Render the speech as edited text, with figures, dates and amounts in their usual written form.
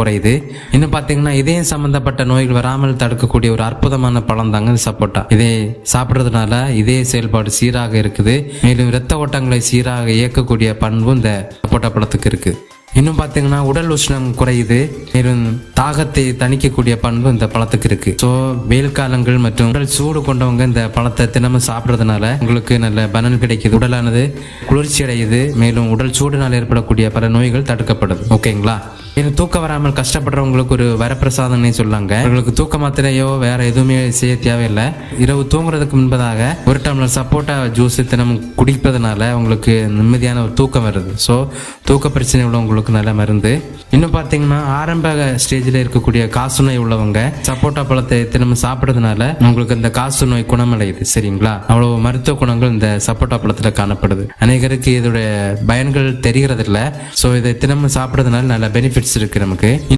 குறையுது. இன்னும் பாத்தீங்கன்னா இதயம் சம்பந்தப்பட்ட நோய்கள் வராமல் தடுக்கக்கூடிய ஒரு அற்புதமான பழம் தாங்க சப்போட்டா. இதை சாப்பிடுறதுனால இதய செயல்பாடு சீராக இருக்குது. மேலும் இரத்த ஓட்டங்களை சீராக இயக்கக்கூடிய பண்பும் இந்த சப்போட்டா பழத்துக்கு இருக்கு. இன்னும் பாத்தீங்கன்னா உடல் உஷ்ணம் குறையுது. மேலும் தாகத்தை தணிக்கக்கூடிய பண்பு இந்த பழத்துக்கு இருக்கு. ஸோ வெயில் காலங்கள் மற்றும் உடல் சூடு கொண்டவங்க இந்த பழத்தை தினமும் சாப்பிட்றதுனால உங்களுக்கு நல்ல பலன் கிடைக்குது. உடலானது குளிர்ச்சி அடையுது. மேலும் உடல் சூடுனால் ஏற்படக்கூடிய பல நோய்கள் தடுக்கப்படுது. ஓகேங்களா? மேலும் தூக்கம் வராமல் கஷ்டப்படுறவங்களுக்கு ஒரு வரப்பிரசாதம்னே சொல்லாங்க. உங்களுக்கு தூக்க மாத்திரையோ வேற எதுவுமே செய்ய தேவையில்லை. இரவு தூங்குறதுக்கு முன்பதாக ஒரு டம்ளர் சப்போட்டா ஜூஸ் தினமும் குடிப்பதனால உங்களுக்கு நிம்மதியான ஒரு தூக்கம் வருது. ஸோ தூக்க பிரச்சனை உள்ளவங்களுக்கு நல்ல மருந்து. இன்னும் பார்த்தீங்கன்னா ஆரம்ப ஸ்டேஜில் இருக்கக்கூடிய காசநோய் உள்ளவங்க சப்போட்டா பழத்தை தினமும் சாப்பிட்றதுனால உங்களுக்கு இந்த காசு நோய் குணமடையுது. சரிங்களா? அவ்வளவு மருத்துவ குணங்கள் இந்த சப்போட்டா பழத்துல காணப்படுது. அநேகருக்கு இதோட பயன்கள் தெரிகிறது இல்லை. ஸோ இதை தினமும் சாப்பிட்றதுனால நல்ல பெனிஃபிட்ஸ் இருக்கு நமக்கு.